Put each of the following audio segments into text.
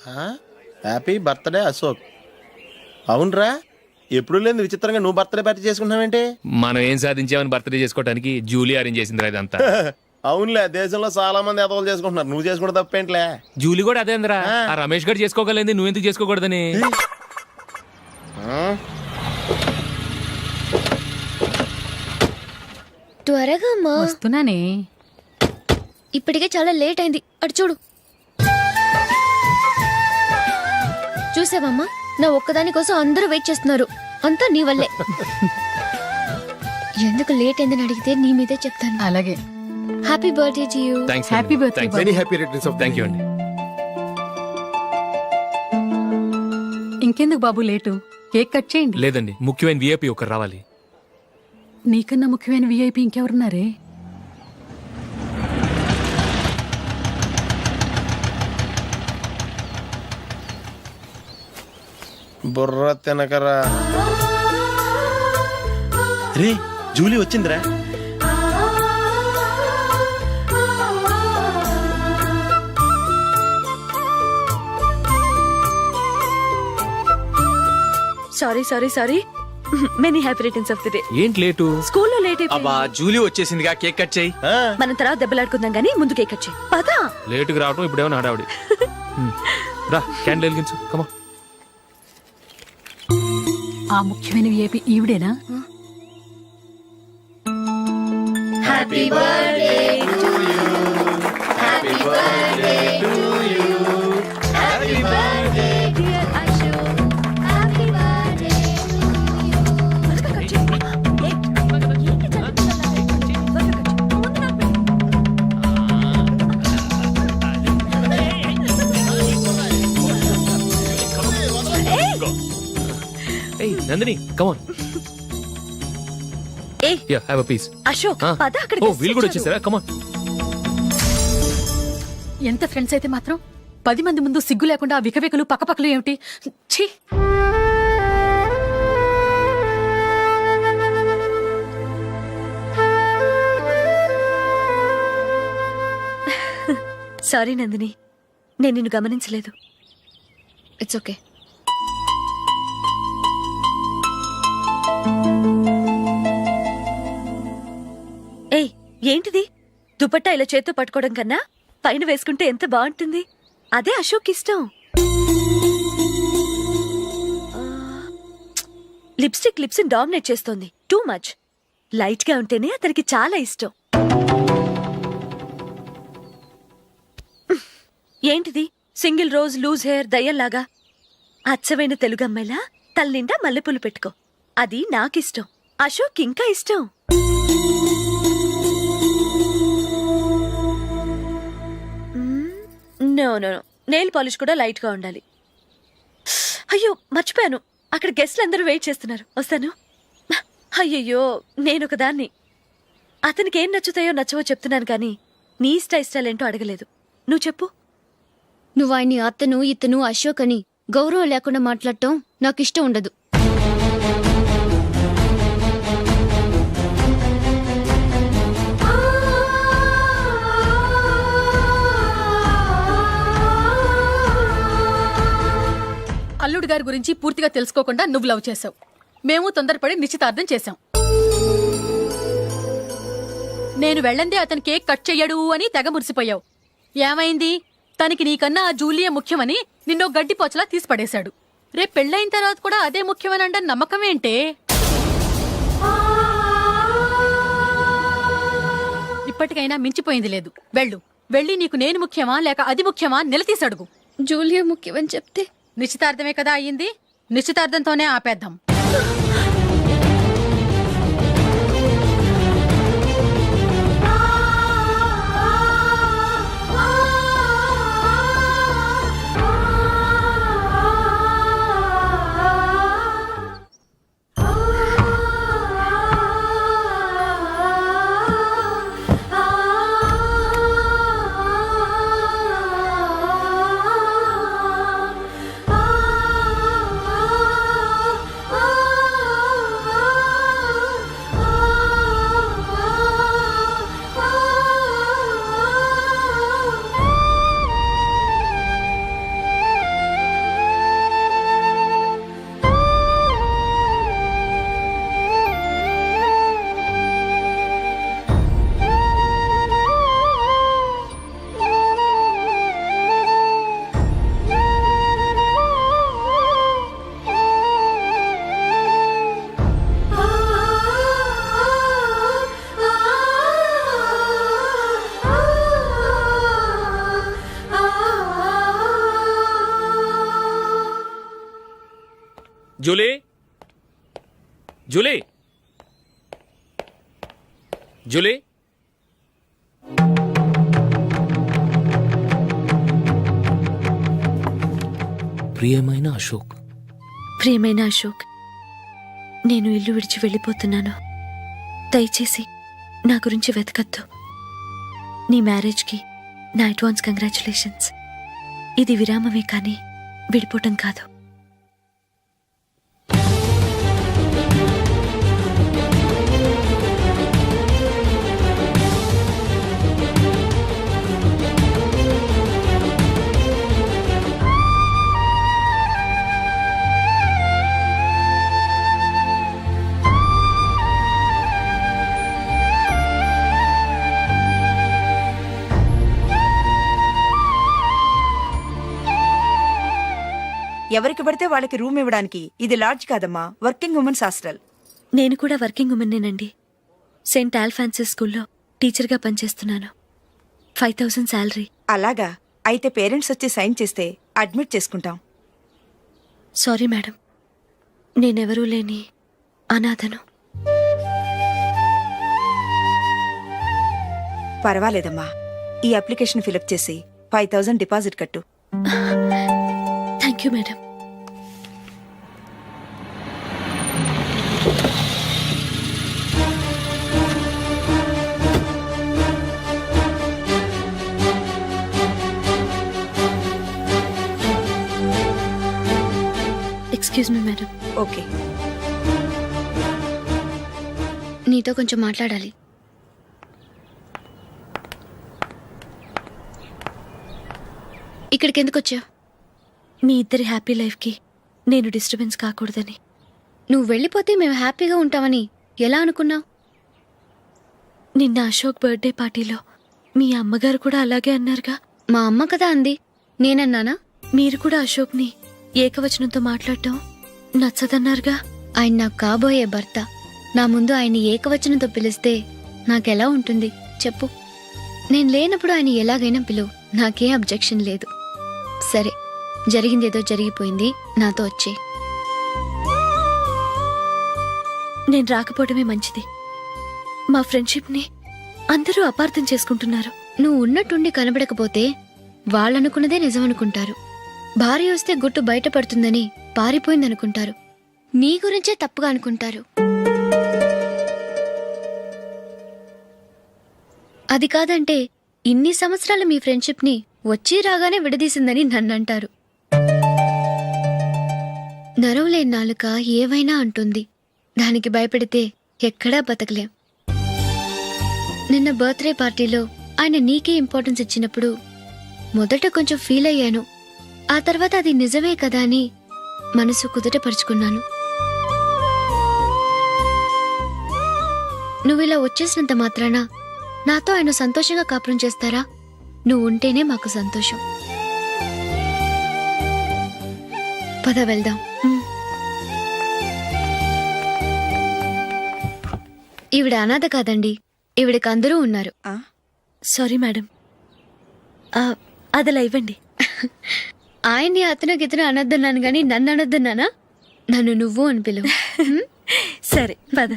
Happy birthday Ashok. అవునరా, ఎప్పుడు లేదు విచిత్రంగా నువ్వు బర్త్డే పార్టీ చేసుకుంటున్నావేంటి? మనం ఏం సాధించామని బర్త్డే చేసుకోవడానికి జూలీ అరేంజ్ చేసింది ఇదంతా. అవునులే, దేశంలో చాలా మంది ఎదవలు చేసుకుంటున్నారు, నువ్వు చేసుకుంటే తప్పేంట్లే. జూలీ కూడా అదే అందరా. ఆ రమేష్ గారు చేసుకోగలేదు, నువ్వు ఎందుకు చేసుకోకూడదని. త్వరగా అమ్మా. వస్తున్నానే. ఇప్పటికే చాలా లేట్ అయింది, అటు చూడు. చూసావమ్మా, నా ఒక్కదాని కోసం అందరూ వెయిట్ చేస్తున్నారు. అంతా నీ వల్లే. ఎందుకు లేట్ అయిందని అడిగితే నీ మీదే చెప్తాను. అలాగే. Happy birthday to you. Happy birthday. Many happy returns of thank you అండి. ఇంకెందుకు బాబు లేటు, కేక్ కట్ చేయండి. లేదండి, ముఖ్యమైన విఐపి ఒకరు రావాలి. నీకన్నా ముఖ్యమైన విఐపి ఇంకెవరున్నారే? బుర్ర తినకరా. రే, జూలీ వచ్చిందిరా. Sorry many happy returns of the day. ఏంటి లేటు? స్కూల్లో లేట్ అబ్బా, జూలీ వచ్చేసిందిగా, కేక్ కట్ చేయి. మనం తర్వాత దెబ్బలాడుకుందాం గానీ ముందు కేక్ కట్ చేయి. పదా. లేటుగా రావటం ఇప్పుడేమో నాడావిడి. రా, క్యాండిల్ వెలిగించు. కమా. ఆ ముఖ్యమైన విఐపి ఈవిడేనా? Happy birthday to you. Happy birthday to you. Happy birthday dear Ashok. Happy birthday ఏయ్ నందిని, కమ్ ఆన్. ఏ yeah, have a piece. Ashok, పద. అక్కడ ఓ, వీళ్ళు కూడా వచ్చేసారా? Come on. ఎంత ఫ్రెండ్స్ అయితే మాత్రం 10 మంది ముందు సిగ్గు లేకుండా ఆ వికవికలు పక్కపక్కలు ఏమిటి? ఛీ. సారీ నందిని, నేను నిన్ను గమనించలేదు. It's okay. ఏయ్, ఏంటిది? దుపట్టా ఇలా చేత్తో పట్టుకోవడం కన్నా పైన వేసుకుంటే ఎంత బాగుంటుంది. అదే అశోక్ ఇష్టం. లిప్స్టిక్ లిప్స్ డామినేట్ చేస్తోంది. Too much. లైట్ గా ఉంటేనే అతనికి చాలా ఇష్టం. ఏంటిది? సింగిల్ రోజ్ లూజ్ హెయిర్ దయ్యంలాగా. అచ్చమైన తెలుగు అమ్మాయిలా తల్లిండా మల్లెపూలు పెట్టుకో. అది నాకిష్టం. అశోక్ ఇంకా ఇష్టం. No no no, nail polish కూడా లైట్ గా ఉండాలి. అయ్యో, మర్చిపోయాను, అక్కడ గెస్ట్లు అందరూ వెయిట్ చేస్తున్నారు. వస్తాను. అయ్యయ్యో, నేనొక దాన్ని. అతనికి ఏం నచ్చుతాయో నచ్చవో చెప్తున్నాను కానీ నీ ఇష్టాలేంటో అడగలేదు. నువ్వు చెప్పు. నువ్వు ఆయన్ని అతను ఇతను అశోక్ అని గౌరవం లేకుండా మాట్లాడటం నాకు ఇష్టం ఉండదు. అల్లుడు గారి గురించి పూర్తిగా తెలుసుకోకుండా నువ్వు లవ్ చేసావు. మేము తొందరపడి నిశ్చితార్థం చేశాం. నేను వెళ్ళందే అతను కేక్ కట్ చెయ్యడు అని తెగ మురిసిపోయావు. ఏమైంది? తనకి నీకన్నా ఆ జూలియే ముఖ్యమని నిన్నో గడ్డిపోచలా తీసిపడేశాడు. రేపు పెళ్ళైన తర్వాత కూడా అదే ముఖ్యమని అంటే నమ్మకం ఏంటే? ఇప్పటికైనా మించిపోయింది లేదు. వెళ్ళి నీకు నేను ముఖ్యమా లేక అది ముఖ్యమా నిలదీసడుగు. జూలియా ముఖ్యమని చెప్తే నిశ్చితార్థమే కదా అయ్యింది. నిశ్చితార్థంతోనే ఆపేద్దాం. జూలీ జూలీ జూలీ ప్రియమైన అశోక్. ప్రియమైన అశోక్, నేను ఇల్లు విడిచి వెళ్ళిపోతున్నాను. దయచేసి నా గురించి వెతకద్దు. నీ మ్యారేజ్కి నా అడ్వాన్స్ కంగ్రాచులేషన్స్. ఇది విరామమే కానీ విడిపోవటం కాదు. ఎవరికి పడితే వాళ్ళకి రూమ్ ఇవ్వడానికి ఇది లాడ్జ్ కాదమ్మా, వర్కింగ్ ఉమెన్స్ హాస్టల్. నేను కూడా వర్కింగ్ ఉమెన్నేనండి. సెయింట్ ఆల్ఫాన్సిస్ స్కూల్లో టీచర్గా పనిచేస్తున్నాను. 5,000 శాలరీ. అలాగా? అయితే పేరెంట్స్ వచ్చి సైన్ చేస్తే అడ్మిట్ చేసుకుంటాం. సారీ మేడం, నేనెవరూ లేని అనాథను. పర్వాలేదమ్మా, ఈ అప్లికేషన్ ఫిలప్ చేసి 5,000 డిపాజిట్ కట్టు. Thank you madam. Excuse me madam. Okay. నీతో కొంచెం మాట్లాడాలి. ఇక్కడికి ఎందుకు వచ్చావు? మీ ఇద్దరి హ్యాపీ లైఫ్కి నేను డిస్టర్బెన్స్ కాకూడదని. నువ్వు వెళ్ళిపోతే మేము హ్యాపీగా ఉంటామని ఎలా అనుకున్నావు? నిన్న అశోక్ బర్త్డే పార్టీలో మీ అమ్మగారు కూడా అలాగే అన్నారుగా. మా అమ్మ కదా అంది, నేనన్నానా? మీరు కూడా అశోక్ని ఏకవచనంతో మాట్లాడటం నచ్చదన్నారుగా. ఆయన నాకు కాబోయే భర్త. నా ముందు ఆయన్ని ఏకవచనంతో పిలిస్తే నాకెలా ఉంటుంది చెప్పు? నేను లేనప్పుడు ఆయన ఎలాగైనా పిలువు, నాకేం అబ్జెక్షన్ లేదు. సరే, జరిగిందేదో జరిగిపోయింది, నాతో వచ్చే. నేను రాకపోవడమే మంచిది. మా ఫ్రెండ్షిప్ని అందరూ అపార్థం చేసుకుంటున్నారు. నువ్వు ఉన్నట్టుండి కనబడకపోతే వాళ్ళనుకున్నదే నిజమనుకుంటారు. భార్య వస్తే గుట్టు బయటపడుతుందని పారిపోయిందనుకుంటారు. నీ గురించే తప్పుగా అనుకుంటారు. అది కాదంటే ఇన్ని సంవత్సరాలు మీ ఫ్రెండ్షిప్ని వచ్చి రాగానే విడదీసిందని నన్నంటారు. నరవలేని నాలుక ఏవైనా అంటుంది. దానికి భయపడితే ఎక్కడా బతకలేం. నిన్న బర్త్డే పార్టీలో ఆయన నీకే ఇంపార్టెన్స్ ఇచ్చినప్పుడు మొదట కొంచెం ఫీల్ అయ్యాను. ఆ తర్వాత అది నిజమే కదా అని మనసు కుదుటపరుచుకున్నాను. నువ్విలా వచ్చేసినంత మాత్రాన నాతో ఆయన సంతోషంగా కాపురం చేస్తారా? నువ్వు ఉంటేనే మాకు సంతోషం. పద వెళ్దాం. ఈవిడ అనాథ కాదండి, ఈవిడకి అందరూ ఉన్నారు. సారీ మేడం, అదలా ఇవ్వండి. ఆయన్ని అతను గితను అనొద్దన్నాను గాని నన్ను అనొద్దన్నానా? నన్ను నువ్వు అని పిలువు. సరే పద.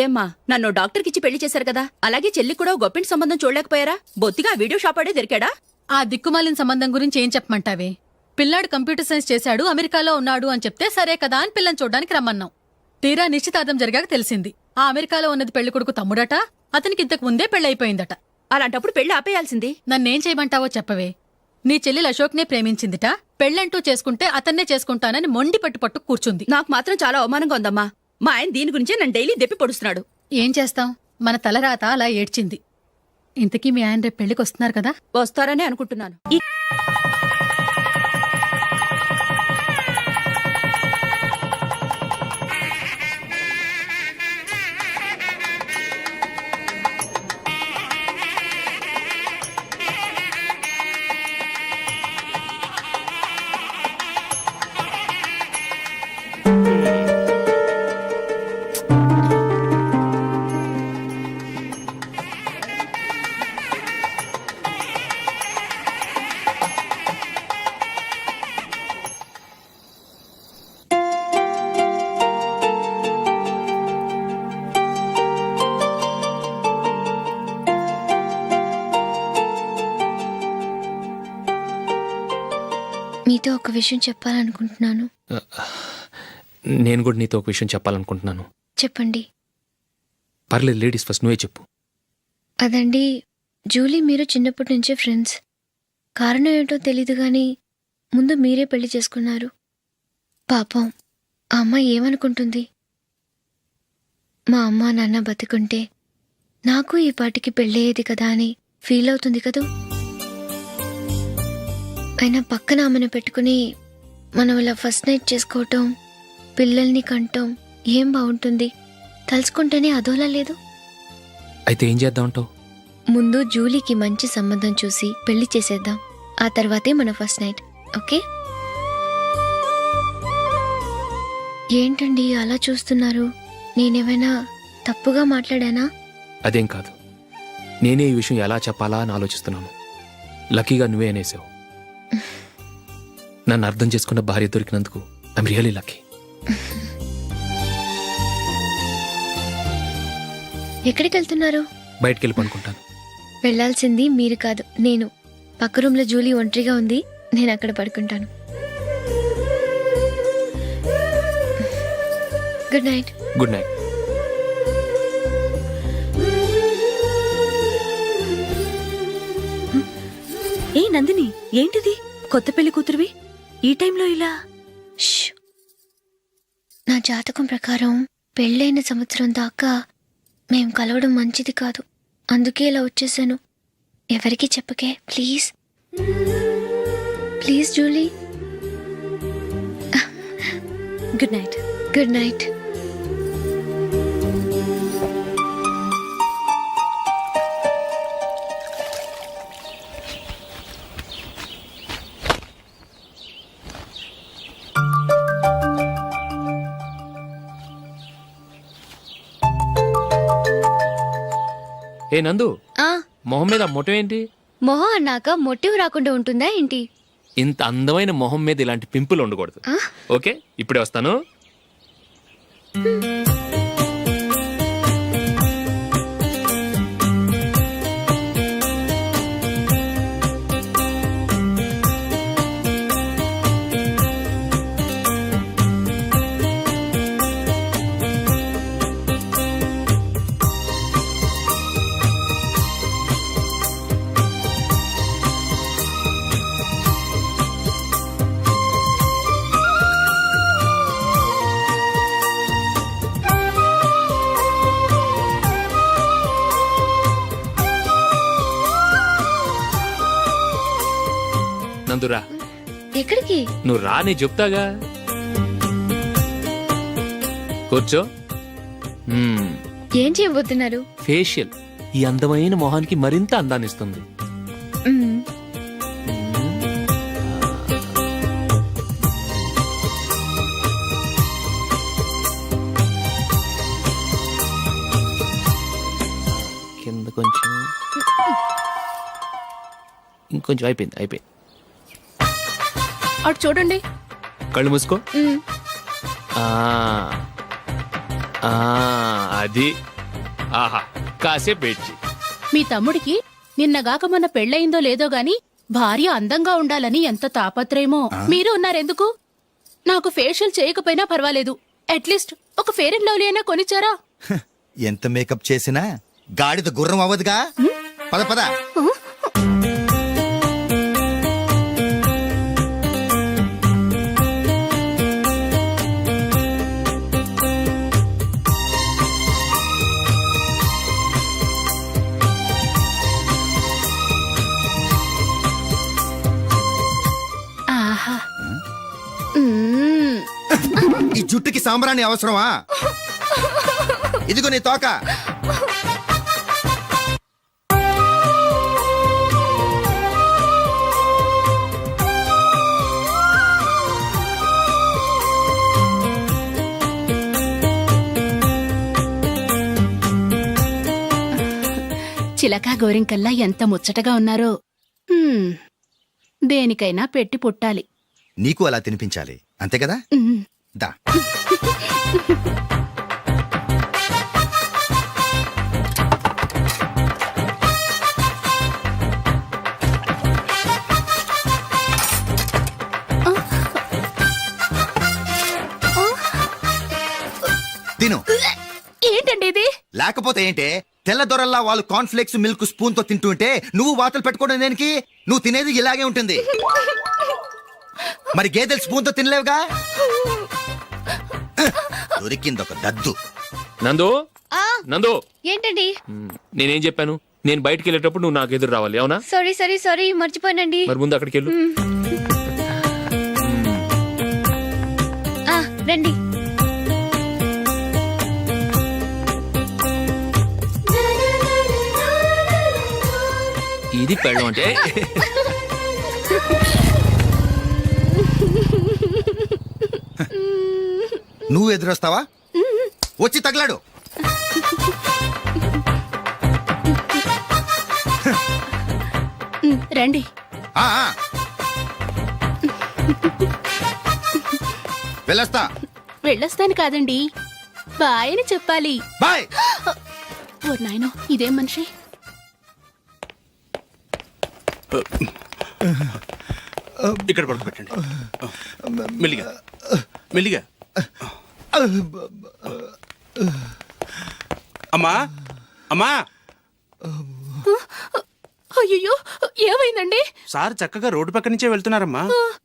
ఏమ్మా, నన్ను డాక్టర్కిచ్చి పెళ్లి చేశారు కదా, అలాగే చెల్లి కూడా గొప్పింటి సంబంధం చూడలేకపోయారా? బొత్తిగా ఆ వీడియో షాప్ ఆడే దొరికాడా? ఆ దిక్కుమాలిన సంబంధం గురించి ఏం చెప్పమంటావే? పిల్లాడు కంప్యూటర్ సైన్స్ చేశాడు, అమెరికాలో ఉన్నాడు అని చెప్తే సరే కదా అని పిల్లని చూడడానికి రమ్మన్నాం. తీరా నిశ్చితార్థం జరిగాక తెలిసింది ఆ అమెరికాలో ఉన్నది పెళ్లి కొడుకు తమ్ముడట, అతనికి ఇంతకు ముందే పెళ్లయిపోయిందట. అలాంటప్పుడు పెళ్లి ఆపేయాల్సింది. నన్నేం చేయమంటావో చెప్పవే. నీ చెల్లెలు అశోక్నే ప్రేమించిందిట, పెళ్ళంటూ చేసుకుంటే అతన్నే చేసుకుంటానని మొండి పట్టు కూర్చుంది. నాకు మాత్రం చాలా అవమానంగా ఉందమ్మా. మా ఆయన దీని గురించే నన్ను డైలీ దెప్పి పొడుస్తున్నాడు. ఏం చేస్తాం, మన తలరాత అలా ఏడ్చింది. ఇంతకీ మీ ఆయన రేపు పెళ్లికి వస్తున్నారు కదా? వస్తారనే అనుకుంటున్నాను. మీతో ఒక విషయం చెప్పాలనుకుంటున్నాను. నేను కూడా నీతో ఒక విషయం చెప్పాలనుకుంటున్నాను. చెప్పండి. పర్లేదు, లేడీస్ ఫస్ట్, నువ్వే చెప్పు. అదండి, జూలీ మీరు చిన్నప్పటి నుంచే ఫ్రెండ్స్. కారణం ఏంటో తెలీదు గాని ముందు మీరే పెళ్లి చేసుకున్నారు. పాపం ఆ అమ్మాయి ఏమనుకుంటుంది? మా అమ్మ నాన్న బతికుంటే నాకు ఈ పాటికి పెళ్ళయ్యేది కదా అని ఫీల్ అవుతుంది కదూ. అయినా పక్కన ఆమెను పెట్టుకుని మనం ఇలా ఫస్ట్ నైట్ చేసుకోవటం, పిల్లల్ని కంటం ఏం బాగుంటుంది? తలుచుకుంటేనే అదోలా లేదు. అయితే ఏం చేద్దామంటావు? ముందు జూలీకి మంచి సంబంధం చూసి పెళ్లి చేసేద్దాం. ఆ తర్వాతే మన ఫస్ట్ నైట్. ఓకే? ఏంటండి అలా చూస్తున్నారు? నేనేమైనా తప్పుగా మాట్లాడానా? అదేం కాదు, నేనే ఈ విషయం ఎలా చెప్పాలా అని ఆలోచిస్తున్నాను. లక్కీగా నువ్వే అనేసావు. నన్ను అర్థం చేసుకున్న భార్య దొరికినందుకు ఐమ్ రియలీ లక్కీ. ఎక్కడికి వెళ్తున్నారు? బయటికి వెళ్ళి పనుకుంటాను. వెళ్లాల్సింది మీరు కాదు, నేను. పక్క రూమ్లో జూలీ ఒంటరిగా ఉంది, నేను అక్కడ పడుకుంటాను. Good night. Good night. ఏ నందిని, ఏంటిది? కొత్త పెళ్లి కూతురువి ఈ టైంలో ఇలా? ష్. నా జాతకం ప్రకారం పెళ్ళైన సంవత్సరం దాకా మేం కలవడం మంచిది కాదు. అందుకే ఇలా వచ్చేసాను. ఎవరికి చెప్పకే please. Please Julie. Good night. Good night. ఏ నందు, ఆ మొహం మీద మొట్టం ఏంటి? మొహం అన్నాక మొటివ్ రాకుండా ఉంటుందా ఏంటి? ఇంత అందమైన మొహం మీద ఇలాంటి పింపుల్ ఉండకూడదు. ఆ? ఓకే, ఇప్పుడే వస్తాను. నందురా, ఎక్కడికి? నువ్వు రా, నేను చెప్తాగా. కూర్చో. ఏం చేయబోతున్నారు? ఫేషియల్ ఈ అందమైన మొహానికి మరింత అందాన్ని ఇస్తుంది. మ్మ్. కింద కొంచెం, ఇంకొంచెం. అయిపోయింది. అటు చూడండి. కళ్ళు మూసుకో. మ్మ్. ఆ, ఆ, అది. ఆహా, కాసేపు వెయిట్ చెయ్యి. మీ తమ్ముడికి నిన్నగాక మొన్న పెళ్ళయిందో లేదో గాని భార్య అందంగా ఉండాలని ఎంత తాపత్రయమో. మీరు ఉన్నారెందుకు? నాకు ఫేషియల్ చేయకపోయినా పర్వాలేదు, అట్లీస్ట్ ఒక ఫేర్ అండ్ లవ్లీ అయినా కొనిచ్చారా? ఎంత మేకప్ చేసినా గాడిద గుర్రం అవ్వదుగా. పద పద. ఆహా. మ్మ్. ఈ జుట్టుకి సాంబ్రాణి అవసరమా? ఇదిగో నీ తోక. చిలకా గోరింకల్లా ఎంత ముచ్చటగా ఉన్నారో. దేనికైనా పెట్టి పుట్టాలి. నీకు అలా తినిపించాలి, అంతే కదా? మ్మ్. దా. లేకపోతే ఏంటే తెల్ల దొరల్లా వాళ్ళు కాన్ఫ్లెక్స్ మిల్క్ స్పూన్ తో తింటుంటే నువ్వు వాతలు పెట్టుకోవడం దేనికి? నువ్వు తినేది ఇలాగే ఉంటుంది. మరి గేదెలు స్పూన్ తో తినలేవుగా. దొరికింది ఒక దద్దు. నందు ఆ నందు ఏంటండి? నేనేం చెప్పాను? నేను బయటికి వెళ్ళేటప్పుడు నువ్వు నాకు ఎదురు రావాలి, అవునా? సారీ మర్చిపోయానండి. మరి ముందు అక్కడికి వెళ్ళు. ఆ, రండి. ఇది పెళ్ళం అంటే. నువ్వు ఎదురొస్తావా? వచ్చి తగలాడు. రండి. ఆ, ఆ. వెళ్ళొస్తా. వెళ్ళొస్తాను కాదండి, బాయ్ అని చెప్పాలి. బాయ్. ఓ నాయనో, ఇదేం మనిషి? ఇక్కడ పడుకోబెట్టండి. మెల్లిగా మెల్లిగా. అమ్మా అమ్మా, అయ్యో, ఏమైందండి? సార్ చక్కగా రోడ్డు పక్క నుంచే వెళ్తున్నారమ్మా.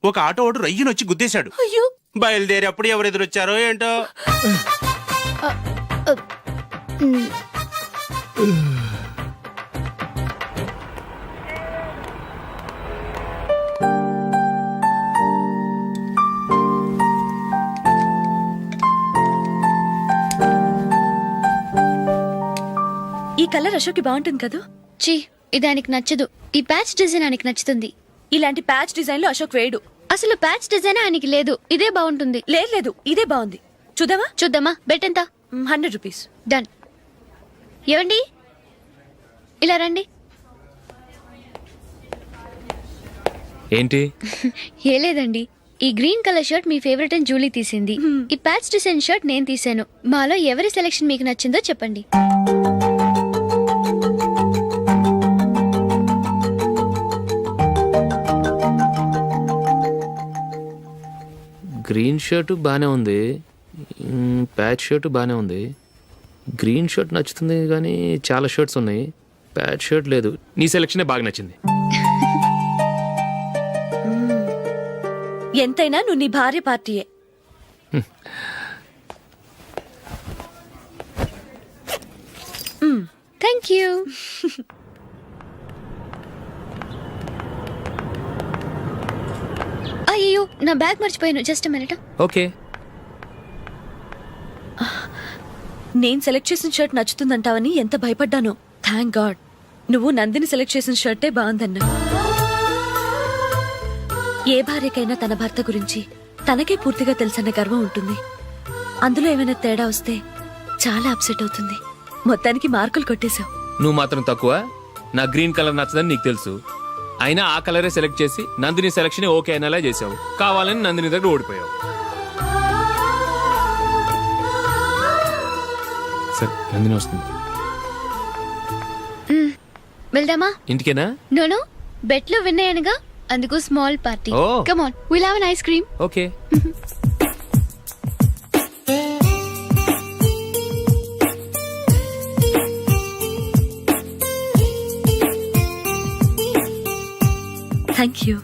ఒక ఆటో ఓడు రయ్యనొచ్చి గుద్దేశాడు. అయ్యో, బయలుదేరి అప్పుడు ఎవరు ఎదురొచ్చారో ఏంటో. ఈ కలర్ అశోక్కి బాగుంటుంది కదా. ఛీ, ఇది ఆయనకి నచ్చదు. ఈ ప్యాచ్ డిజైన్ ఆయనకి నచ్చుతుంది. ఇలాంటి ప్యాచ్ డిజైన్ లో అశోక్ వేయడు. అసలు ప్యాచ్ డిజైన్ ఆయనకి లేదు. ఇదే బాగుంటుంది. లేదు, ఇదే బాగుంది. చూద్దామా? చూద్దామా? బెట్ ఎంత? 100 రూపీస్. డన్. ఏవండి, ఇలా రండి. ఏంటి? ఏ లేదండి, ఈ గ్రీన్ కలర్ షర్ట్ మీ ఫేవరెట్ అని జూలీ తీసింది. ఈ ప్యాచ్ డిజైన్ షర్ట్ నేను తీసాను. మాలో ఎవరి సెలెక్షన్ మీకు నచ్చిందో చెప్పండి. గ్రీన్ షర్ట్ బానే ఉంది, ప్యాచ్ షర్ట్ బానే ఉంది. గ్రీన్ షర్ట్ నచ్చుతుంది కానీ చాలా షర్ట్స్ ఉన్నాయి, ప్యాచ్ షర్ట్ లేదు. నీ సెలెక్షనే బాగా నచ్చింది. ఎంతైనా నువ్వు నీ భార్య పార్టీయే. Thank you. అయ్యో, నా బ్యాగ్ మర్చిపోయాను. Just minute. ఓకే. నేను సెలెక్ట్ చేసిన షర్ట్ నచ్చుతుందంటావని ఎంత భయపడ్డానో. థ్యాంక్ గాడ్ నువ్వు నందిని సెలెక్ట్ చేసిన షర్టే బాగుందన్నా. ఏ భార్యకైనా తన భర్త గురించి తనకే పూర్తిగా తెలుసన్న గర్వం ఉంటుంది. అందులో ఏమైనా తేడా వస్తే చాలా అప్సెట్ అవుతుంది. మొత్తానికి మార్కులు కొట్టేశావు. నువ్వు మాత్రం తక్కువ. నా గ్రీన్ కలర్ నచ్చదని నీకు తెలుసు, అయినా ఆ కలరే సెలెక్ట్ చేసి నందిని సెలెక్షన్ ఓకే అయినలా చేసావు. కావాలని నందిని దగ్గర ఓడిపోయావు. సరే, నందిని వస్తుంది. వెళ్దామా? ఇంటికేనా? నోను, బెట్లో విన్నాయనగా, అందుకు small party. Oh. Come on, will have an ice cream. Okay. Thank you.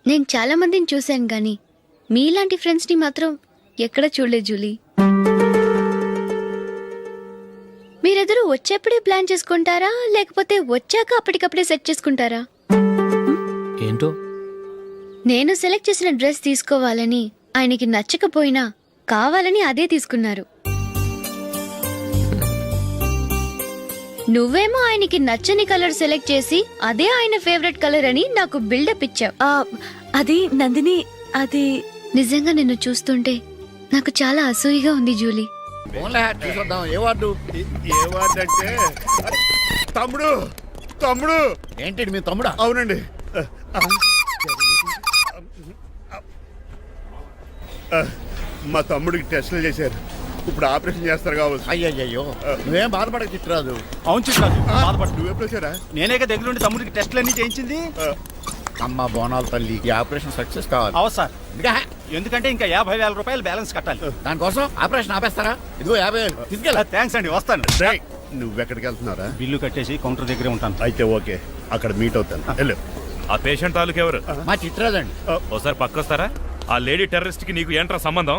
నేను చాలా మందిని చూశాను గాని మీలాంటి ఫ్రెండ్స్ ని మాత్రం ఎక్కడ చూడలేదు జూలీ. మీరెదరూ వచ్చేప్పుడే ప్లాన్ చేసుకుంటారా, లేకపోతే వచ్చాక అప్పటికప్పుడే సెట్ చేసుకుంటారా? ఏంటో? నేను సెలెక్ట్ చేసిన డ్రెస్ తీసుకోవాలని ఆయనకి నచ్చకపోయినా కావాలని అదే తీసుకున్నారు. నువ్వేమో ఆయనకి నచ్చని కలర్ సెలెక్ట్ చేసి అదే ఆయన ఫేవరెట్ కలర్ అని నాకు బిల్డప్ ఇచ్చావు. అది నందిని, అది నిజంగా నిన్ను చూస్తుంటే నాకు చాలా అసూయగా ఉంది జూలీ. ఏ వార్డు అంటే తమ్ముడు. తమ్ముడు ఏంటి? మీ తమ్ముడా? అవునండి. మా తమ్ముడికి టెస్టులు చేశారు. ఇప్పుడు ఆపరేషన్ చేస్తారు కావచ్చు. అయ్యయ్యో నువ్వేం బాధపడక చిట్రాజు. అవును చిట్రాజు, బాధపడు. నువ్వు ఎప్పుడు వచ్చారా? నేనే దగ్గర ఉండి తమ్ముడికి టెస్టులన్నీ చేయించింది. అమ్మ బోనాల తల్లి, ఈ ఆపరేషన్ సక్సెస్ కావాలి. అవు సార్, ఇంకా ఎందుకంటే ఇంకా 50,000 రూపాయలు బ్యాలెన్స్ కట్టాలి. దానికోసం ఆపరేషన్ ఆపేస్తారా? ఇదిగో 50,000 తీసుకెళ్ళా. థ్యాంక్స్ అండి, వస్తాను. రేయ్, నువ్వెక్కడికి వెళ్తున్నారా? బిల్లు కట్టేసి కౌంటర్ దగ్గరే ఉంటాను. అయితే ఓకే, అక్కడ మీట్ అవుతాను. వెళ్ళు. ఆ పేషెంట్ తాలూకు ఎవరు? మా చిట్రాజు అండి. ఓసారి పక్కొస్తారా? ఆ లేడీ టెర్రరిస్ట్ కి నీకు ఏంట్రా సంబంధం?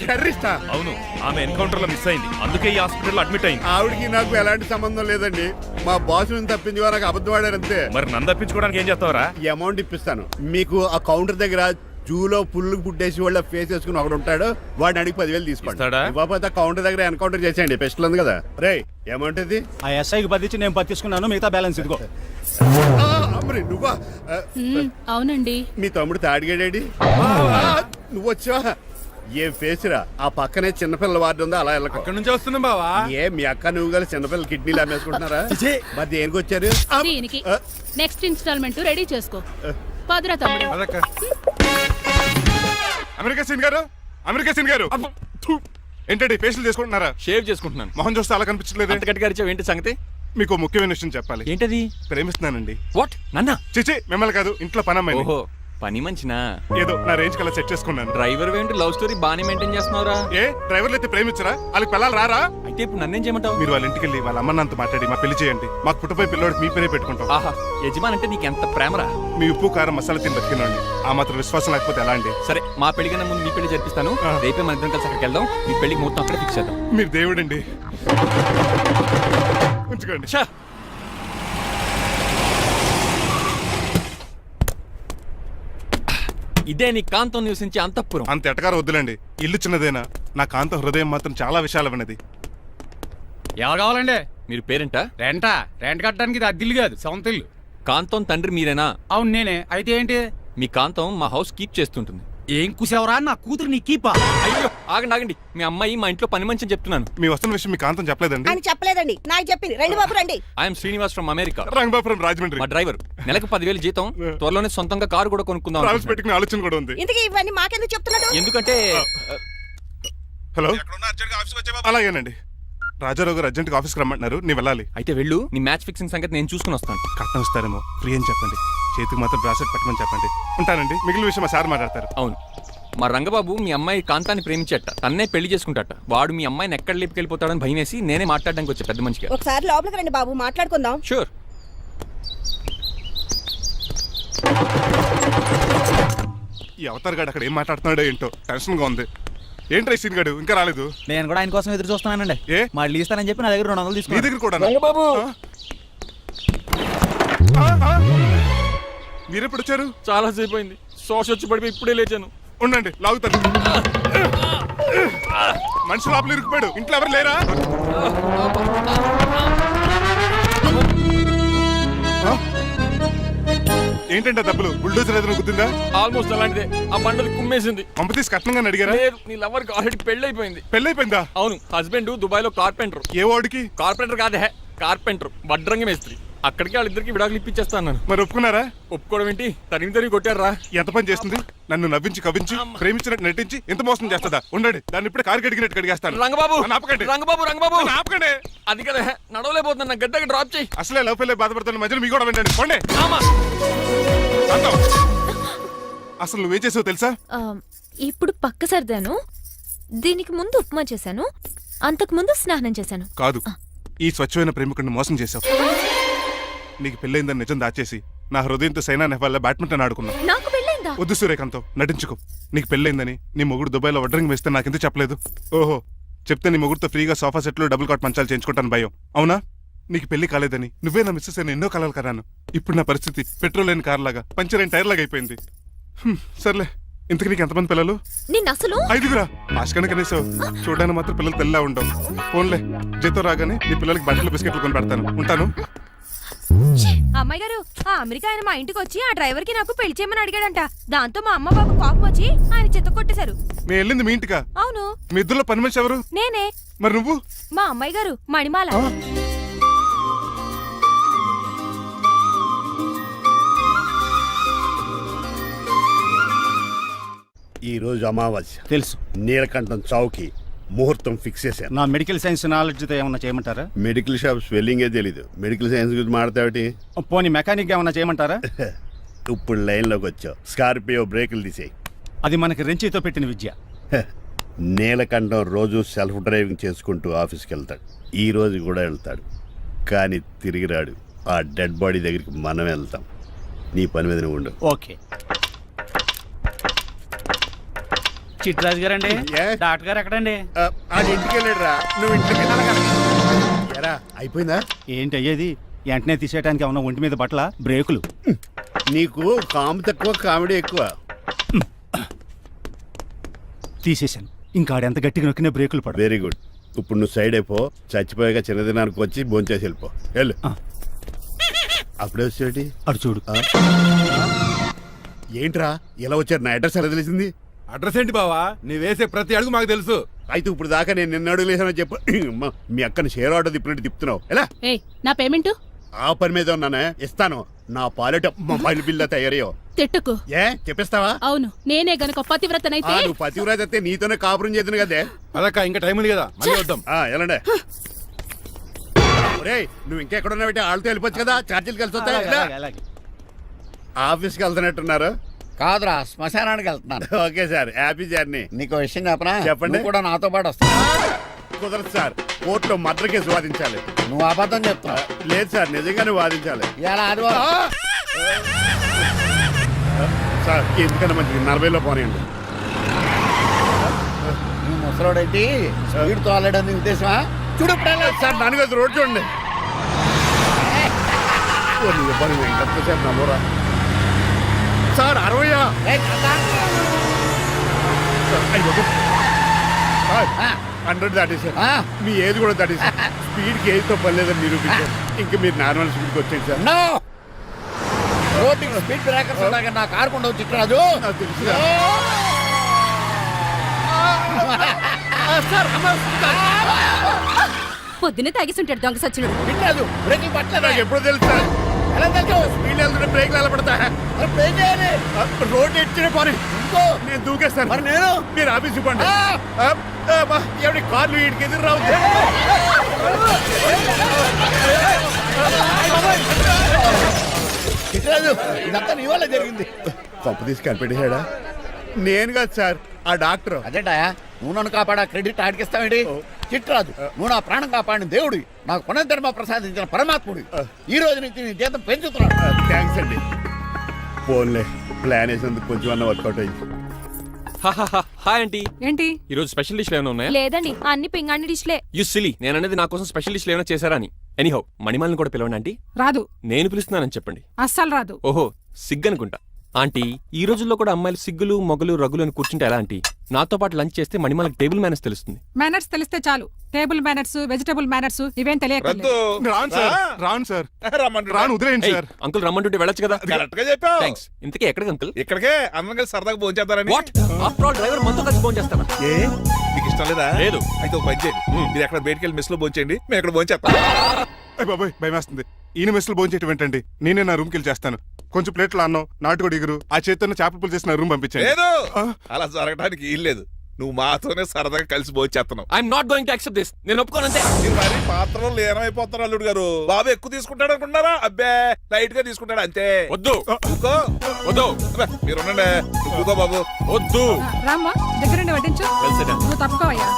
టెర్రరిస్టా? అవును, ఆమె ఎన్కౌంటర్ లో మిస్ అయింది, అందుకే ఈ హాస్పిటల్ అడ్మిట్ అయింది. ఆవిడికి నాకు ఎలాంటి సంబంధం లేదండి. మా బాస్ నుంచి తప్పించి నాకు అబద్ధం ఆడారు అంతే. మరి నన్ను తప్పించుకోవడానికి ఏం చేస్తావరా? ఈ అమౌంట్ ఇప్పిస్తాను మీకు. ఆ కౌంటర్ దగ్గర జూలో పుల్లు గుడ్డేసి వాళ్ళ ఫేస్ వేసుకుని ఒకడు ఉంటాడు, వాడిని అడిగి 10,000 తీసుకోండి. ఇస్తాడా? ఇవ్వకపోతే కౌంటర్ దగ్గర ఎన్కౌంటర్ చేసేయండి. పెస్టల్ ఉంది కదా. రే, అమౌంట్ ఇది. ఆ ఎస్ఐకి బదిలించి నేను తీసుకున్నాను, మిగతా బ్యాలెన్స్ ఇదిగో. అమ్మరే, నువ్వా? అవునండి. మీ తమ్ముడు తాడిగాడేడి? నువ్వు వచ్చావా? ఏ ఫేస్ రా. ఆ పక్కనే చిన్నపిల్లల వార్డు ఉందా, అలా వెళ్ళకు. అక్కడ నుంచి వస్తున్నాం బావా. ఏ మీ అక్క నువ్వు కలిసి చిన్నపిల్లల కిడ్నీలు అమ్మేసుకుంటున్నారా? మరి దేనికి వచ్చారు? దీనికి నెక్స్ట్ ఇన్స్టాల్మెంట్ రెడీ చేసుకో. పదరా తమ్ముడు. అమెరికా సీన్ గారు, అమెరికా సీన్ గారు, ఏంటండి ఫేషియల్ చేసుకుంటున్నారా? షేవ్ చేసుకుంటున్నాను. మొహం చూస్తే అలా కనిపించలేదు. గట్టిగా ఏంటి సంగతి? మీకు ముఖ్యమైన విషయం చెప్పాలి. ఏంటది? ప్రేమిస్తున్నానండి. వాట్? నన్నా? చిచి, మిమ్మల్ని కాదు, ఇంట్లో పనమ్మాయి. ఓహో, పని మంచినా? ఏదో నా రేంజ్ కల్లా సెట్ చేసుకున్నాను. డ్రైవర్ ఏంటి లవ్ స్టోరీ బానే మెయింటైన్ చేస్తున్నావురా? ఏ డ్రైవర్లు అయితే ప్రేమించరా? వాళ్ళకి పిల్లలు రారా? అయితే ఇప్పుడు నన్నేం చేయమంటావు? మీరు వాళ్ళ ఇంటికి వెళ్ళి వాళ్ళ అమ్మ నాన్నతో మాట్లాడి మా పెళ్లి చేయండి. మాకు పుట్టపోయి పిల్లోడికి మీ పేరే పెట్టుకుంటాం. ఆహా, యజమాన్ అంటే నీకెంత ప్రేమరా? మీ ఉప్పు కారం మసాలా తిని బతికినండి. ఆ మాత్రం విశ్వాసం లేకపోతే ఎలా అండి? సరే, మా పెళ్లి కన్నా ముందు మీ పెళ్లి జరిపిస్తాను. రేపే మన ఇద్దరం కలిసి అక్కడికి వెళ్దాం. మీ పెళ్లికి మొత్తం అక్కడ ఫిక్స్ చేద్దాం. మీరు దేవుడండి. ఉంచుకోండి. ఛా! ఇదే నీ కాంతం నివసించే అంతఃపురం. అంత ఎటకారం వద్దులండి. ఇల్లు చిన్నదేనా, నా కాంత హృదయం మాత్రం చాలా విశాలమైనది. ఎవరు కావాలండి? మీరు పేరెంటా? రెంటా? రెంట్ కట్టడానికి ఇది అద్దిల్లు కాదు, సొంత ఇల్లు. కాంతం తండ్రి మీరేనా? అవును నేనే. అయితే ఏంటి? మీ కాంతం మా హౌస్ కీప్ చేస్తుంటుంది. ఏం కూసావరా? నా కూతురు నీ కీపా? అయ్యో, ఆగండి. మీ అమ్మాయి మా ఇంట్లో పని మంచి చెప్తున్నాను. మీ వస్తున్న విషయం మీ కాంతం చెప్పలేదండి? అని చెప్పలేదండి, నాకు చెప్పింది. రండి బాబు రండి. I'm Srinivas from America. Rangabapuram Rajahmundry. మా డ్రైవర్. నెలకు 10,000 జీతం. త్వరలోనే సొంతంగా కారు కూడా కొనుక్కుందాం. ట్రావెల్స్ పెట్టుకునే ఆలోచన కూడా ఉంది. ఇంతకీ ఇవన్నీ మాకెందుకు చెప్తున్నాడు? ఎందుకంటే హలో, అలాగేనండి. రాజారావు గారు అర్జెంట్గా ఆఫీస్కి రమ్మంటున్నారు, నీ వెళ్ళాలి. అయితే వెళ్ళు. నీ మ్యాచ్ ఫిక్సింగ్ సంగతి నేను చూసుకుని వస్తాను. కట్నం ఇస్తారేమో, ఫ్రీ అని చెప్పండి. చేతికి మాత్రం బ్రాసెట్ పెట్టమని చెప్పండి. ఉంటానండి. మిగిలిన విషయం మా సార్ మాట్లాడతారు. అవును, మా రంగబాబు మీ అమ్మాయి కాంతాన్ని ప్రేమించట, తన్నే పెళ్లి చేసుకుంటాట. వాడు మీ అమ్మాయిని ఎక్కడ లేపుకెళ్ళిపోతాడని భయం వేసి నేనే మాట్లాడడానికి వచ్చా పెద్ద మనిషిగా. ఒకసారి లోపలికి రండి బాబు, మాట్లాడుకుందాం. షూర్. ఈ అవతార్ గాడు అక్కడ ఏం మాట్లాడుతున్నాడో ఏంటో టెన్షన్గా ఉంది. ఏంట్రా సీన్ గాడు ఇంకా రాలేదు? నేను కూడా ఆయన కోసం ఎదురు చూస్తున్నానండి. ఏ మళ్ళీ ఇస్తానని చెప్పి నా దగ్గర 200 మీ తీసుకుని. దగ్గర కూడా? రంగబాబు మీరెప్పుడు వచ్చారు? చాలా సేపు అయింది. శోష వచ్చి పడిపోయి ఇప్పుడే లేచాను. ఉండండి, లాగుతాను. మనిషి లోపల ఇరుక్కుపోయాడు. ఇంట్లో ఎవరు లేరా? ఏంటంటే డబ్బులు బుల్డోజర్ ఏదైనా గుర్తుందా? ఆల్మోస్ట్ అలాంటిదే. ఆ బండలు కుమ్మేసింది. పంప తీసి కట్నంగా అడిగారా? లేదు, నీ లవర్కి ఆల్రెడీ పెళ్ళైపోయింది. పెళ్ళైపోయిందా? అవును, హస్బెండ్ దుబాయ్ లో కార్పెంటర్. ఏ వాడికి? కార్పెంటర్ కాదే, కార్పెంటర్, వడ్రంగి మేస్త్రి. అక్కడికి వాళ్ళిద్దరికి విడాకులు ఇప్పించేస్తాను. మరి ఒప్పుకున్నారా? ఒప్పుకోవడం ఏంటి? తరిమి కొట్టారా? ఎంత పని చేస్తుంది? నన్ను నవ్వించి కవించి ప్రేమించినట్టు నటించి ఎంత మోసం చేస్తుందా? ఉండండి, దాన్ని ఇప్పుడే కారు కడిగినట్టు కడిగేస్తాను. రంగబాబు, నన్ను ఆపకండి. రంగబాబు ఆపకండి. అది కదా, నడవలేకపోతున్నా, గడ్డకి డ్రాప్ చేయి. అసలే లవ్ పెళ్ళే బాధపడుతున్న మధ్యలో మీ కూడా వినండి. పోండి. అసలు నువ్వేం చేసావు తెలుసా? ఇప్పుడు పక్క సర్దాను. దీనికి ముందు ఉప్మా చేశాను, అంతకు ముందు స్నానం చేశాను. కాదు, ఈ స్వచ్ఛమైన ప్రేమికుడిని మోసం చేసావు. నీకు పెళ్ళైందని నిజం దాచేసి నా హృదయంతో సైనా నెహ్వాల్ బ్యాడ్మింటన్ ఆడుకున్నావు. నాకు పెళ్ళైందా? వద్దు సూర్యకాంతం, నటించుకో. నీకు పెళ్ళైందని నీ మొగుడు దుబాయ్లో వడ్రంగి వేస్తే నాకెందుకు చెప్పలేదు? ఓహో, చెప్తే నీ మొగుడుతో ఫ్రీగా సోఫా సెట్లు డబుల్ కాట్ మంచాలు చేయించుకుంటాను భయం. అవునా? నీకు పెళ్లి కాలేదని నువ్వే నా మిస్సెస్ అని ఎన్నో కలలు కరాను. ఇప్పుడు నా పరిస్థితి పెట్రోల్ లేని కార్ లాగా, పంచర్ అయిన టైర్ లాగా అయిపోయింది. సర్లే, ఇంతకు నీకు ఎంతమంది పిల్లలు? నిన్ను అసలు 5గురా. ఆశకని కనీసం చూడడానికి మాత్రం పిల్లలు తెల్లా ఉండవు. ఫోన్లే, జీతం రాగానే నీ పిల్లలకి బట్టలు బిస్కెట్లు కొని పెడతాను. ఉంటాను. అమ్మాయి గారు, ఆ అమెరికా ఆయన మా ఇంటికి వచ్చి ఆ డ్రైవర్ కి నాకు పెళ్లి చేయమని అడిగాడంట. దాంతో మా అమ్మ బాబు కోపం వచ్చి ఆయన చిత్త కొట్టేశారు. నేను వెళ్ళింది మీ ఇంటికా? అవును. మీ ఇద్దరులో పని మనిషి ఎవరు? నేనే. మరి నువ్వు? మా అమ్మాయి గారు మణిమాల. ఈ రోజు అమావాస్య తెలుసు. నీలకంఠం చౌకి ముహూర్తం ఫిక్స్ చేశాను. నా మెడికల్ సైన్స్ నాలెడ్జ్తో ఏమన్నా చేయమంటారా? మెడికల్ షాప్ స్వెల్లింగే తెలీదు, మెడికల్ సైన్స్ గురించి మాట్లాడతావిటి. పోనీ మెకానిక్ ఏమన్నా చేయమంటారా? ఇప్పుడు లైన్లోకి వచ్చావు. స్కార్పియో బ్రేకులు తీసేయి. అది మనకి రెంచితో పెట్టిన విద్య. నీలకంఠం రోజు సెల్ఫ్ డ్రైవింగ్ చేసుకుంటూ ఆఫీస్కి వెళ్తాడు. ఈ రోజు కూడా వెళ్తాడు, కానీ తిరిగి రాడు. ఆ డెడ్ బాడీ దగ్గరికి మనం వెళ్తాం. నీ పని మీద నువ్వు ఉండు. ఓకే. చిట్రాజు గారండి, డాక్టర్ గారు ఎక్కడండి? ఇంటికి వెళ్ళాడురా, నువ్వు ఇంటికి ఎరా అయిపోయిందా? ఏంటి అయ్యేది? వెంటనే తీసేయడానికి ఏమన్నా ఒంటి మీద బట్టల బ్రేకులు? నీకు కాము తక్కువ, కామెడీ ఎక్కువ. తీసేశాను. ఇంకా ఆడెంత గట్టిగా నొక్కినా బ్రేకులు పడ. Very good. ఇప్పుడు నువ్వు సైడ్ అయిపో. చచ్చిపోయాక చిన్నదినానికి వచ్చి భోంచేసి వెళ్ళిపో. వెళ్ళు. అప్పుడే వచ్చేటి అటు చూడు. ఏంట్రా ఇలా వచ్చారు? నా అడ్రస్ ఎలా తెలిసింది? అడ్రస్ ఏంటి బావా? నీ వేసే ప్రతి అడుగు మాకు తెలుసు. అయితే ఇప్పుడు దాకా నేను నిన్న అడుగులేసానో చెప్పు. మీ అక్కని షేర్ ఆర్డర్ తిప్పినట్టు తిప్పుతున్నావు ఎలా? నా పేమెంట్ ఆ పని మీద ఉన్నానే, ఇస్తాను. నా పాలెట మొబైల్ బిల్ తయారయ్యో. తిట్టుకు. ఏ చెప్పిస్తావా? అవును, నేనే గనక పతివ్రతనైతే. నువ్వు పతివ్రత అయితే నీతోనే కాపురం చేద్దును కదే. అదక్క ఇంకా టైం ఉంది కదా, మళ్ళీ వద్దాం. ఎలాండే నువ్వు ఇంకెక్కడున్నావు? వాళ్ళతో వెళ్ళిపోవచ్చు కదా, ఛార్జీలు కలిసి వస్తాయి. ఆఫీస్కి వెళ్తున్నట్టున్నారు. కాదురా, శ్మశానానికి వెళ్తున్నాను. Okay sir, happy journey. నీకు విషయం చెప్పనా? చెప్పండి. కూడా నాతో పాటు వస్తా. కుదరదు సార్, కోర్టులో మర్డర్ కేసు వాదించాలి. నువ్వు అబద్ధం చెప్తున్నావు. లేదు సార్, నిజంగానే వాదించాలి. ఇలా ఆదివారం సార్ ఎందుకన్నా మంచిది 40లో పోనీయండి. నువ్వు ముసలోడేంటి స్పీడ్ తోలడని ఉద్దేశమా? చూడు సార్, దానికి అది రోడ్ చూడండి. సార్ నమ్మరా సార్, 60 100 దాటేశారు. మీ ఏది కూడా దాటేశారు. స్పీడ్కి ఏదితో పని లేదని నిరూపించారు. ఇంకా మీరు నార్మల్ స్పీడ్కి వచ్చేది సార్. రోడ్డు స్పీడ్ బ్రేకర్స్ ఉండగా నా కారు కొండ చిట్రాజు. తెలుసు పొద్దున్నే తాగిస్తుంటాడు దొంగ సచ్చినుడు. వినలేదు, బ్రేకింగ్ పట్టలేదు. నాకు ఎప్పుడో తెలుసు సార్. ఎలా తెలుసు? స్పీడ్ వెళ్తుంటే బ్రేక్లు ఎలా పడతా? రోడ్డు ఎట్టిన పోనీ నేను దూకేస్తాను. మరి నేను? మీరు ఆఫీస్ ఇవ్వండి. ఎవరి కార్లు వీడికి ఎదురు రావు. చిట్రాజు, ఇదంతా నీ వల్ల జరిగింది. తప్పు తీసి కనిపెట్టేశాడా? నేను కాదు సార్, ఆ డాక్టర్. అదేంటాయా, నువ్వు నన్ను కాపాడా క్రెడిట్ ఆడికిస్తావేంటి? చిట్రాజు, నువ్వు నా ప్రాణం కాపాడిన దేవుడి, నాకు పునర్ధర్మ ప్రసాదించిన పరమాత్ముడి. ఈ రోజు నుంచి నీ జీతం పెంచుతున్నాడు. థ్యాంక్స్ అండి. ఫోన్లే, ప్లాన్ వేసినందుకు కొంచెం అన్న వర్కౌట్ అయ్యింది. Hi aunty. ఏంటి ఈ రోజు స్పెషల్ డిష్లు ఏమైనా ఉన్నాయా? లేదండి, అన్ని పింగాణి డిష్లే. యు సిలీ, నేను అనేది నా కోసం స్పెషల్ డిష్లు ఏమైనా చేశారా అని. ఎనీహౌ, మణిమాలని కూడా పిలవండి ఆంటీ. రాదు, నేను పిలుస్తున్నానని చెప్పండి. అస్సలు రాదు. ఓహో, సిగ్గనుకుంటా. ఆంటీ, ఈ రోజుల్లో కూడా అమ్మాయిలు సిగ్గులు మొగలు రగులు అని కూర్చుంటే ఎలా ఆంటీ? నాతో పాటు లంచ్ చేస్తే మణిమాలకి టేబుల్ మేనర్స్ తెలుస్తుంది. మేనర్స్ తెలిస్తే చాలు. టేబుల్ మేనర్స్, వెజిటబుల్ మేనర్స్ ఇవేం తెలియదు. రాను సార్, రాను సార్, రాను, వదిలేయండి సార్. అంకుల్ రమ్మంటుంటే వెళ్ళొచ్చు కదా. కరెక్ట్ గా చెప్పావు. థ్యాంక్స్. ఇంతకీ ఎక్కడికి అంకుల్? ఇక్కడికే అందరం కలిసి సరదాగా భోంచేద్దారని. వాట్? ఆఫ్టర్ ఆల్ డ్రైవర్ మనతో కలిసి ఫోన్ చేస్తాను. ఏ నీకు ఇష్టం లేదా? లేదు. అయితే ఒక పని చేయండి, మీరు ఎక్కడ బయటికి వెళ్ళి మెస్ లో భోంచేయండి, మేము ఎక్కడ భోంచేస్తాం. బాబాయ్ భయం వేస్తుంది. ఈయన మెస్సులు భోంచేయటం ఏంటండి? నేనే నా రూమ్కి వెళ్ళి చేస్తాను. కొంచెం ప్లేట్లు అన్నం, నాటుకోడి ఇగురు, ఆ చేతితో చేపల పులుసు చేసిన రూమ్ పంపించాను. లేదు, అలా జరగడానికి ఏం లేదు. నువ్వు మాతోనే సరదాగా కలిసి భోంచేస్తున్నావు. I'm not going to accept this. నేను ఒప్పుకోనంతే. మీరు మరి పాత్రలో లీనమైపోతారు అల్లుడు గారు. బాబు ఎక్కువ తీసుకుంటాడు అనుకుంటారా? అబ్బే, లైట్ గా తీసుకుంటాడు అంతే. వద్దు, ఊకో. వద్దు. మీరు ఉండండి, ఊకో బాబు. వద్దు. రామ్మా, దగ్గరుండి వడ్డించు. నువ్వు తప్పుకోవయ్యా.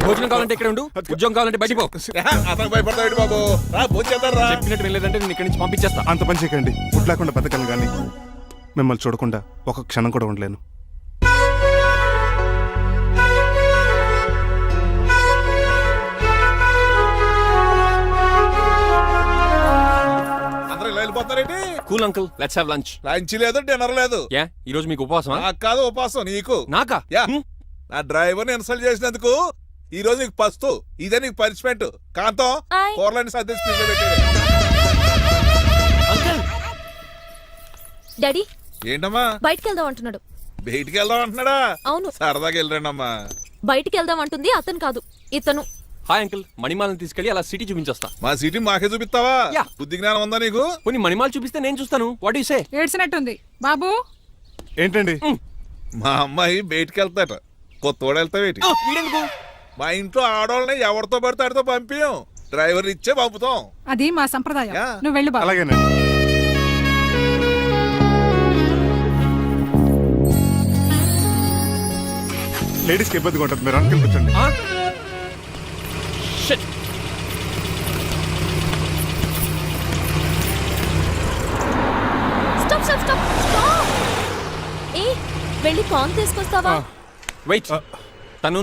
భోజనం కావాలంటే ఇక్కడ ఉండు, ఉద్యోగం కావాలంటే బయటికి పో. అతను భయపడతాడు బాబు. రా భోంచేద్దాం రా. చెప్పినట్టు వెళ్ళలేదంటే నేను ఇక్కడి నుంచి పంపించేస్తా. అంత పని చేయకండి. ఫుడ్ లేకుండా బతకను కానీ మిమ్మల్ని చూడకుండా ఒక క్షణం కూడా ఉండలేను. అందరూ ఇలా వెళ్ళిపోతారేంటి? Cool uncle, let's have lunch. Lunch లేదు, డిన్నర్ లేదు. యా, ఈ రోజు మీకు ఉపవాసమా? నాకు కాదు ఉపవాసం, నీకు. నాకా? యా, నా డ్రైవర్ ని ఇన్సల్ట్ చేసినందుకు ఈ రోజు నీకు పస్తు, ఇదే నీకు పనిష్మెంట్. కాంతం కూరలని సర్దేసి ఫ్రిడ్జ్లో పెట్టేది. అంకుల్, డాడీ ఏంటమ్మా బయటికి వెళ్దాం అంటున్నాడు. బయటికి వెళ్దాం అంటున్నాడా? అవును. సరదాగా వెళ్ళరండి అమ్మా. బయటికి వెళ్దాం అంటుంది అతను కాదు, ఇతను. హాయ్ అంకుల్, మణిమాలను తీసుకెళ్లి అలా సిటీ చూపించొస్తా. మా సిటీ మాకే చూపిస్తావా? బుద్ధి జ్ఞానం ఉందా నీకు? కొన్ని మణిమాలు చూపిస్తే నేను చూస్తాను. What you say? ఏడ్చినట్టుంది బాబు. ఏంటండి? మా అమ్మాయి బయటికి వెళ్తాట కొత్తోడు వెళ్తావేటి మా ఇంట్లో ఆడవాళ్ళని ఎవరితో పడితే ఆడితో పంపించం డ్రైవర్ ఇచ్చే పంపుతాం అది మా సంప్రదాయం యా. నువ్వు వెళ్ళు బాబు అలాగేనండి. లేడీస్కి ఇబ్బందిగా ఉంటుంది, మీరు అనుకుని కూర్చోండి. Stop stop stop stop. ఏ వెళ్ళి కాన్ తీసుకొస్తావా? వెయిట్, తను